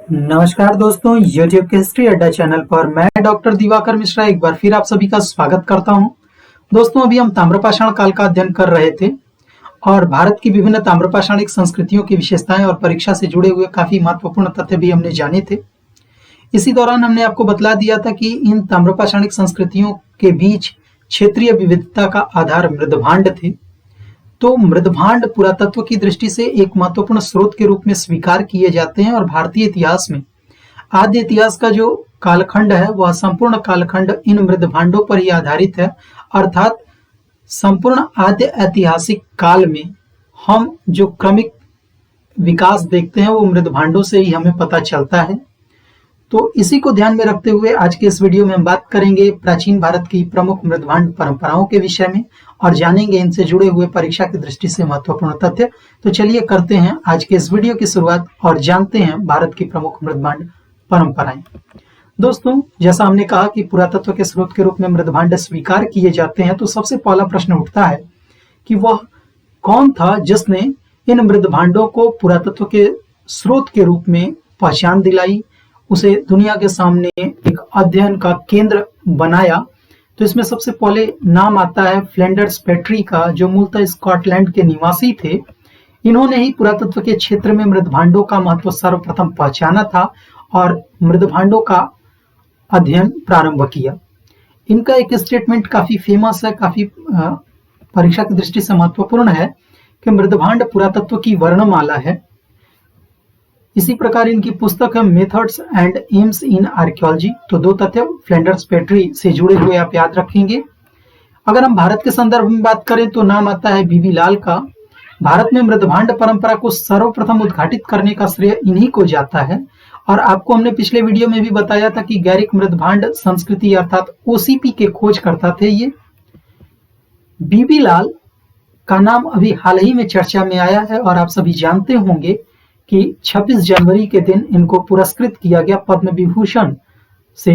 नमस्कार दोस्तों, YouTube के हिस्ट्री अड्डा चैनल पर मैं डॉक्टर दिवाकर मिश्रा एक बार फिर आप सभी का स्वागत करता हूं। दोस्तों, अभी हम ताम्रपाषाण काल का अध्ययन कर रहे थे और भारत की विभिन्न ताम्रपाषाणिक संस्कृतियों की विशेषताएं और परीक्षा से जुड़े हुए काफी महत्वपूर्ण तथ्य भी हमने जाने थे। इसी दौरान हमने आपको बतला दिया था कि इन ताम्रपाषाणिक संस्कृतियों के बीच क्षेत्रीय विविधता का आधार मृदभांड थे। तो मृदभांड पुरातत्व की दृष्टि से एक महत्वपूर्ण स्रोत के रूप में स्वीकार किए जाते हैं और भारतीय इतिहास में आद्य इतिहास का जो कालखंड है वह संपूर्ण कालखंड इन मृदभांडों पर ही आधारित है। अर्थात संपूर्ण आद्य ऐतिहासिक काल में हम जो क्रमिक विकास देखते हैं वो मृदभांडों से ही हमें पता चलता है। तो इसी को ध्यान में रखते हुए आज के इस वीडियो में हम बात करेंगे प्राचीन भारत की प्रमुख मृदभांड परंपराओं के विषय में और जानेंगे इनसे जुड़े हुए परीक्षा की दृष्टि से महत्वपूर्ण तथ्य। तो चलिए करते हैं आज के इस वीडियो की शुरुआत और जानते हैं भारत की प्रमुख मृदभांड परंपराएं। दोस्तों, जैसा हमने कहा कि पुरातत्व के स्रोत के रूप में मृदभांड स्वीकार किए जाते हैं, तो सबसे पहला प्रश्न उठता है कि वह कौन था जिसने इन मृदभांडों को पुरातत्व के स्रोत के रूप में पहचान दिलाई, उसे दुनिया के सामने एक अध्ययन का केंद्र बनाया। तो इसमें सबसे पहले नाम आता है फ्लैंडर्स पेट्री का, जो मूलतः स्कॉटलैंड के निवासी थे। इन्होंने ही पुरातत्व के क्षेत्र में मृदभांडों का महत्व सर्वप्रथम पहचाना था और मृदभांडों का अध्ययन प्रारंभ किया। इनका एक स्टेटमेंट काफी फेमस है, काफी परीक्षा की दृष्टि से महत्वपूर्ण है कि मृदभांड पुरातत्व की वर्णमाला है। इसी प्रकार इनकी पुस्तक है methods and AIIMS in archaeology. तो दो तथ्य फ्लैंडर्स पेट्री से जुड़े हुए आप याद रखेंगे। अगर हम भारत के संदर्भ में बात करें तो नाम आता है बीबी लाल का। भारत में मृदभांड परंपरा को सर्वप्रथम उद्घाटित करने का श्रेय इन्हीं को जाता है। और आपको हमने पिछले वीडियो में भी बताया था कि गैरिक मृदभांड संस्कृति अर्थात ओसीपी के खोज करता थे ये। बीबी लाल का नाम अभी हाल ही में चर्चा में आया है और आप सभी जानते होंगे कि 26 जनवरी के दिन इनको पुरस्कृत किया गया पद्म विभूषण से।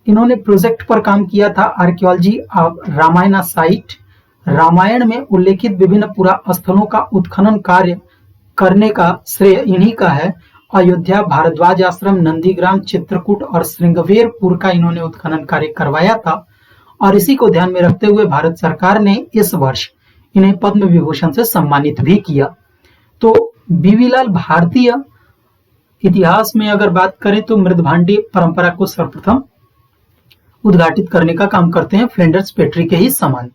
इन्होंने प्रोजेक्ट पर काम किया था archaeology of Ramayan site. Ramayan में उल्लेखित विभिन्न पुरास्थलों का उत्खनन कार्य करने का श्रेय इन्हीं का है। अयोध्या, भारद्वाज आश्रम, नंदीग्राम, चित्रकूट और श्रृंगवेरपुर का इन्होंने उत्खनन कार्य करवाया था। और इसी को ध्यान में रखते हुए भारत सरकार ने इस वर्ष इन्हें पद्म विभूषण से सम्मानित भी किया। तो बीबी लाल भारतीय इतिहास में अगर बात करें तो मृदभांडी परंपरा को सर्वप्रथम उद्घाटित करने का काम करते हैं, फ्लैंडर्स पेट्री के ही समान।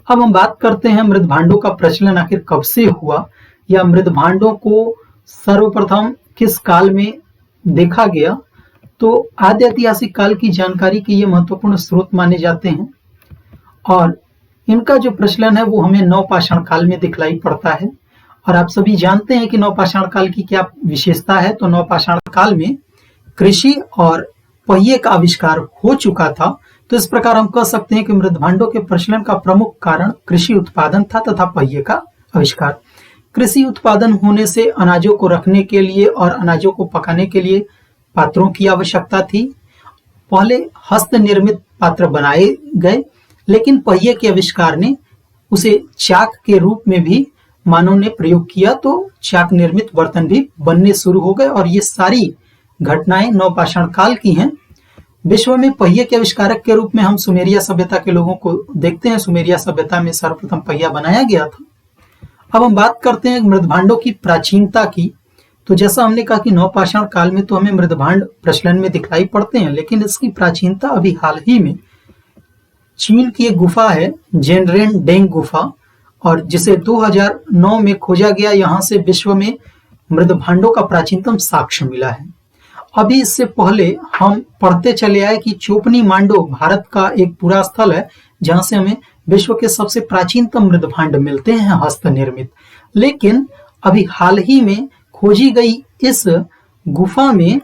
अब हम बात करते हैं मृदभांडों का प्रचलन आखिर कब से हुआ या मृदभांडों को सर्वप्रथम किस काल में देखा गया। तो आद्य ऐतिहासिक काल की जानकारी के ये महत्वपूर्ण स्रोत माने जाते हैं और इनका जो प्रचलन है वो हमें नवपाषाण काल में दिखलाई पड़ता है। और आप सभी जानते हैं कि नवपाषाण काल की क्या विशेषता है। तो नवपाषाण काल में कृषि और पहिए का आविष्कार हो चुका था। तो इस प्रकार हम कह सकते हैं कि मृदभांडों के प्रचलन का प्रमुख कारण कृषि उत्पादन था तथा पहिए का आविष्कार। कृषि उत्पादन होने से अनाजों को रखने के लिए और अनाजों को पकाने के लिए पात्रों की आवश्यकता थी। पहले हस्त निर्मित पात्र बनाए गए, लेकिन पहिए के आविष्कार ने उसे चाक के रूप में भी मानव ने प्रयोग किया, तो चाक निर्मित बर्तन भी बनने शुरू हो गए। और ये सारी घटनाएं नवपाषाण काल की हैं। विश्व में पहिए के आविष्कारक के रूप में हम सुमेरिया सभ्यता के लोगों को देखते हैं। सुमेरिया सभ्यता में सर्वप्रथम पहिया बनाया गया था। अब हम बात करते हैं मृदभांडों की प्राचीनता की। तो जैसा हमने कहा कि नवपाषाण काल में तो हमें मृदभांड प्रचलन में दिखलाई पड़ते हैं, लेकिन इसकी प्राचीनता अभी हाल ही में चीन की एक गुफा है जेनरेन डेंग गुफा, और जिसे 2009 में खोजा गया। यहाँ से विश्व में मृदभांडों का प्राचीनतम साक्ष्य मिला है। अभी इससे पहले हम पढ़ते चले आए कि चोपनी मांडो भारत का एक पूरा स्थल है जहां से हमें विश्व के सबसे प्राचीनतम मृदभांड मिलते हैं हस्त निर्मित। लेकिन अभी हाल ही में खोजी गई इस गुफा में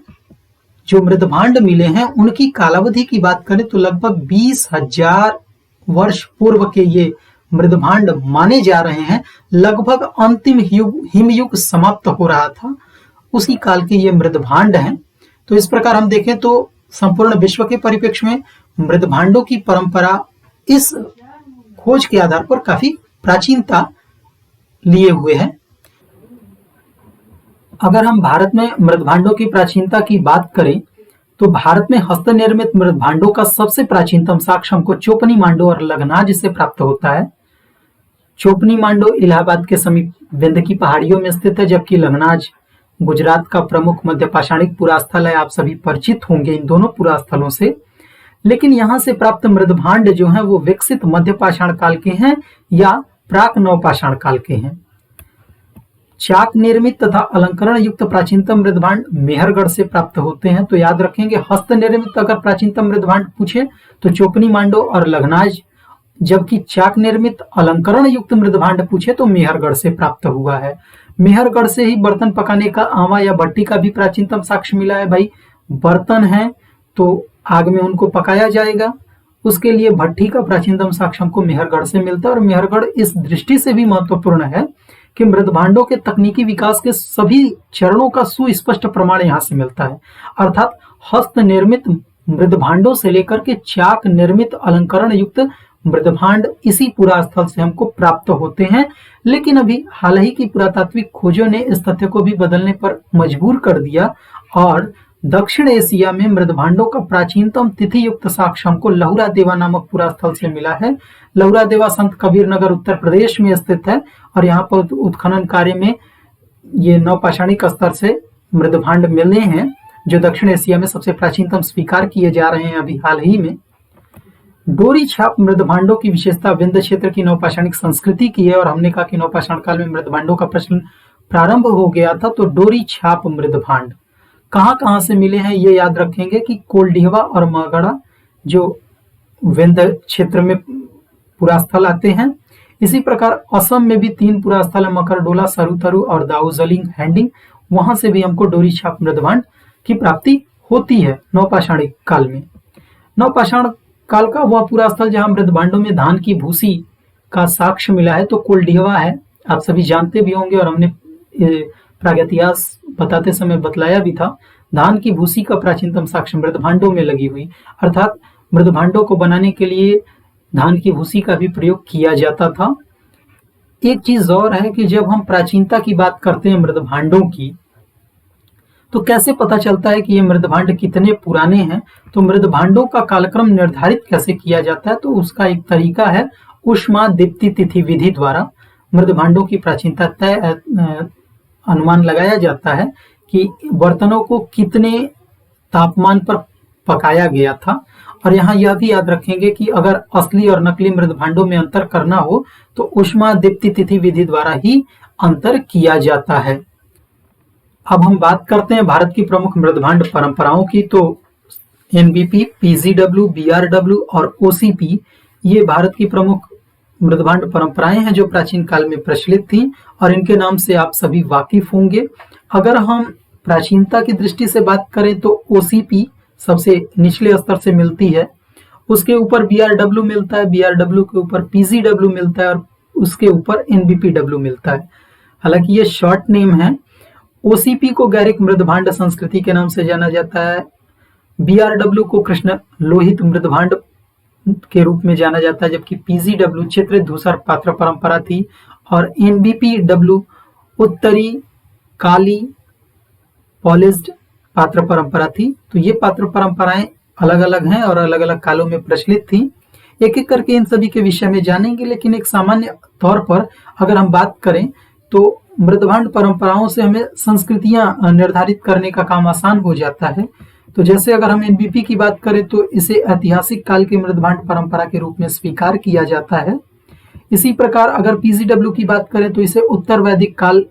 जो मृदभांड मिले हैं उनकी कालावधि की बात करें तो लगभग 20,000 वर्ष पूर्व के ये मृदभांड माने जा रहे हैं। लगभग अंतिम हिमयुग समाप्त हो रहा था, उसी काल के ये मृदभांड हैं। तो इस प्रकार हम देखें तो संपूर्ण विश्व के परिप्रेक्ष्य में मृदभांडों की परंपरा इस खोज के आधार पर काफी प्राचीनता लिए हुए है। अगर हम भारत में मृदभांडों की प्राचीनता की बात करें तो भारत में हस्तनिर्मित मृदभांडों का सबसे प्राचीनतम साक्ष्य हमको चोपनी मांडो और लग्नाज से प्राप्त होता है। चोपनी मांडो इलाहाबाद के समीप विंध्य की पहाड़ियों में स्थित है, जबकि लग्नाज गुजरात का प्रमुख मध्य पाषाणिक पुरास्थल है। आप सभी परिचित होंगे इन दोनों पुरास्थलों से। लेकिन यहाँ से प्राप्त मृदभांड जो हैं वो विकसित मध्य पाषाण काल के हैं या प्राक नवपाषाण काल के हैं। चाक निर्मित तथा अलंकरण युक्त प्राचीनतम मृदभांड मेहरगढ़ से प्राप्त होते हैं। तो याद रखेंगे, हस्त निर्मित अगर प्राचीनतम मृदभांड पूछे तो चोपनी मांडो और लग्नाज, जबकि चाक निर्मित अलंकरण युक्त मृदभांड पूछे तो मेहरगढ़ से प्राप्त हुआ है। मेहरगढ़ से ही बर्तन पकाने का आवा या भट्टी का भी प्राचीनतम साक्ष्य मिला है। भाई बर्तन है तो आग में उनको पकाया जाएगा, उसके लिए भट्टी का प्राचीनतम साक्ष्य हमको मेहरगढ़ से मिलता है। और मेहरगढ़ इस दृष्टि से भी महत्वपूर्ण है कि मृदभांडों के तकनीकी विकास के सभी चरणों का सुस्पष्ट प्रमाण यहाँ से मिलता है। अर्थात हस्त निर्मित मृदभांडों से लेकर के चाक निर्मित अलंकरण युक्त मृदभांड इसी पुरास्थल से हमको प्राप्त होते हैं। लेकिन अभी हाल ही की पुरातात्विक खोजों ने इस तथ्य को भी बदलने पर मजबूर कर दिया और दक्षिण एशिया में मृदभांडों का प्राचीनतम तिथि युक्त साक्ष्य हमको लहुरा देवा नामक पुरास्थल से मिला है। लहुरा देवा संत कबीर नगर उत्तर प्रदेश में स्थित है और यहाँ पर उत्खनन कार्य में ये नवपाषाणिक स्तर से मृदभांड मिले हैं जो दक्षिण एशिया में सबसे प्राचीनतम स्वीकार किए जा रहे हैं अभी हाल ही में। डोरी छाप मृदभांडों की विशेषता विंध्य क्षेत्र की नवपाषाणिक संस्कृति की है। और हमने कहा कि नवपाषाण काल में मृदभांडों का प्रचलन प्रारंभ हो गया था। तो डोरी छाप मृदभांड कहाँ से मिले हैं ये याद रखेंगे कि कोल्डिहवा और मगड़ा जो विंध्य क्षेत्र में पुरास्थल आते हैं। इसी प्रकार असम में भी 3 पुरास्थल है, मकरडोला, सरुथरु और दाऊजलिंग हैंडिंग। वहां से भी हमको डोरी छाप मृदभांड की प्राप्ति होती है नवपाषाणिक काल में। नवपाषाण काल का वह पुरास्थल जहां मृदभांडों में धान की भूसी का साक्ष्य मिला है तो कोल्डिहवा है। आप सभी जानते भी होंगे और हमने प्रागैतिहास बताते समय बतलाया भी था। धान की भूसी का प्राचीनतम साक्ष्य मृदभांडों में लगी हुई, अर्थात मृदभांडों को बनाने के लिए धान की भूसी का भी प्रयोग किया जाता था। एक चीज और है कि जब हम प्राचीनता की बात करते हैं मृदभांडों की तो कैसे पता चलता है कि ये मृदभांड कितने पुराने हैं। तो मृदभांडों का कालक्रम निर्धारित कैसे किया जाता है, तो उसका एक तरीका है ऊष्मा दीप्ति तिथि विधि द्वारा मृदभांडों की प्राचीनता तय अनुमान लगाया जाता है कि बर्तनों को कितने तापमान पर पकाया गया था। और यहाँ यह भी याद रखेंगे कि अगर असली और नकली मृदभांडों में अंतर करना हो तो ऊष्मा दीप्ति तिथि विधि द्वारा ही अंतर किया जाता है। अब हम बात करते हैं भारत की प्रमुख मृदभांड परंपराओं की। तो एनबीपी, पीजीडब्ल्यू, बीआरडब्ल्यू और ओसीपी ये भारत की प्रमुख मृदभांड परंपराएं हैं जो प्राचीन काल में प्रचलित थी और इनके नाम से आप सभी वाकिफ होंगे। अगर हम प्राचीनता की दृष्टि से बात करें तो ओसीपी सबसे निचले स्तर से मिलती है, उसके ऊपर बीआरडब्ल्यू मिलता है, बीआरडब्ल्यू के ऊपर पीजीडब्ल्यू मिलता है और उसके ऊपर एनबीपीडब्ल्यू मिलता है। हालांकि ये शॉर्ट नेम है। ओसीपी को गैरिक मृदभांड संस्कृति के नाम से जाना जाता है, बीआरडब्ल्यू को कृष्ण लोहित मृदभांड के रूप में जाना जाता है, जबकि पीजीडब्ल्यू चित्रित धूसर पात्र परंपरा थी और एनबीपीडब्ल्यू उत्तरी काली पॉलिश्ड पात्र परंपरा थी। तो ये पात्र परंपराएं अलग अलग हैं और अलग अलग कालों में प्रचलित थी। एक एक करके इन सभी के विषय में जानेंगे, लेकिन एक सामान्य तौर पर अगर हम बात करें तो मृदभांड परंपराओं से हमें संस्कृतियां निर्धारित करने का काम आसान हो जाता है। तो जैसे अगर हम एनबीपी की बात करें तो इसे ऐतिहासिक काल के मृदभांड परंपरा के रूप में स्वीकार किया जाता है। इसी प्रकार अगर पीजीडब्ल्यू की बात करें तो इसे उत्तर वैदिक काल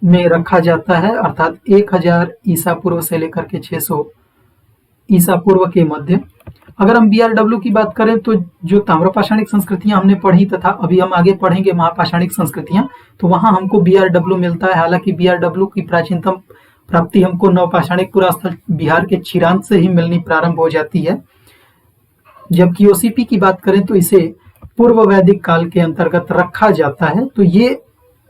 में रखा जाता है, अर्थात 1000 ईसा पूर्व से लेकर के 600 ईसा पूर्व के मध्य। अगर हम बीआरडब्ल्यू की बात करें तो जो ताम्रपाषाणिक संस्कृतियां हमने पढ़ी तथा अभी हम आगे पढ़ेंगे महापाषाणिक संस्कृतियां, तो वहां हमको बीआरडब्ल्यू मिलता है। हालांकि बीआरडब्ल्यू की प्राचीनतम प्राप्ति हमको नवपाषाणिक पुरास्थल बिहार के चिरांत से ही मिलनी प्रारंभ हो जाती है। जबकि ओसीपी की बात करें तो इसे पूर्व वैदिक काल के अंतर्गत रखा जाता है। तो ये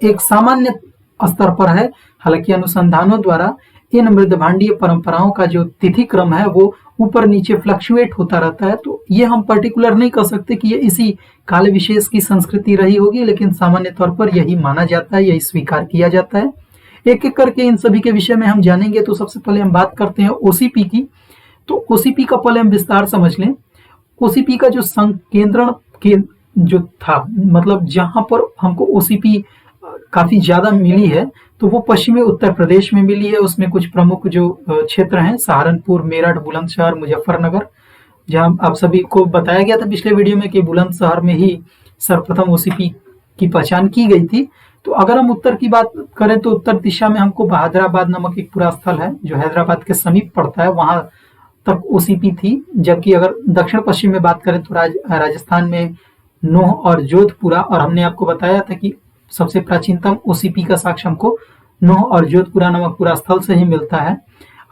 एक सामान्य स्तर पर है। हालांकि अनुसंधानों द्वारा इन मृदभांडीय परंपराओं का जो तिथि क्रम है वो ऊपर नीचे फ्लक्चुएट होता रहता है। तो ये हम पर्टिकुलर नहीं कर सकते कि ये इसी काल विशेष की संस्कृति रही होगी, लेकिन सामान्य तौर पर यही माना जाता है, यही स्वीकार किया जाता है। एक एक करके इन सभी के विषय में हम जानेंगे। तो सबसे पहले हम बात करते हैं ओसीपी की। तो ओसीपी का पहले हम विस्तार समझ लें। ओसीपी का जो संकेंद्रण के जो था, मतलब जहां पर हमको ओसीपी काफी ज्यादा मिली है, तो वो पश्चिमी उत्तर प्रदेश में मिली है। उसमें कुछ प्रमुख जो क्षेत्र हैं, सहारनपुर, मेरठ, बुलंदशहर, मुजफ्फरनगर, जहां आप सभी को बताया गया था पिछले वीडियो में कि बुलंदशहर में ही सर्वप्रथम ओसीपी की पहचान की गई थी। तो अगर हम उत्तर की बात करें तो उत्तर दिशा में हमको बहादुराबाद नामक एक पूरा स्थल है जो हैदराबाद के समीप पड़ता है, वहां तक ओसीपी थी। जबकि अगर दक्षिण पश्चिम में बात करें तो राजस्थान में नोह और जोधपुरा, और हमने आपको बताया था कि सबसे प्राचीनतम ओसीपी का साक्ष्य हमको नोह और जोधपुरा नामक पूरा स्थल से ही मिलता है।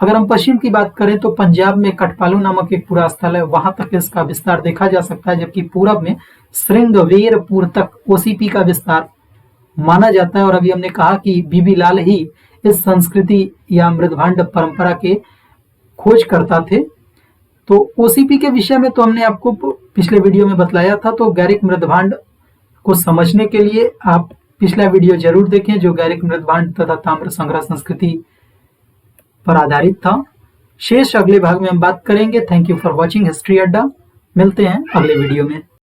अगर हम पश्चिम की बात करें तो पंजाब में कटपालू नामक एक पूरा स्थल है, वहां तक इसका विस्तार देखा जा सकता है। जबकि पूरब में श्रृंगवेरपुर तक ओसीपी का विस्तार माना जाता है। और अभी हमने कहा कि बीबी लाल ही इस संस्कृति या मृदभांड परंपरा के खोजकर्ता थे। तो ओसीपी के विषय में तो हमने आपको पिछले वीडियो में बतलाया था। तो गैरिक मृदभांड को समझने के लिए आप पिछला वीडियो जरूर देखें जो गैरिक मृदभांड तथा ताम्र संग्रह संस्कृति पर आधारित था। शेष अगले भाग में हम बात करेंगे। Thank you for watching history अड्डा। मिलते हैं अगले वीडियो में।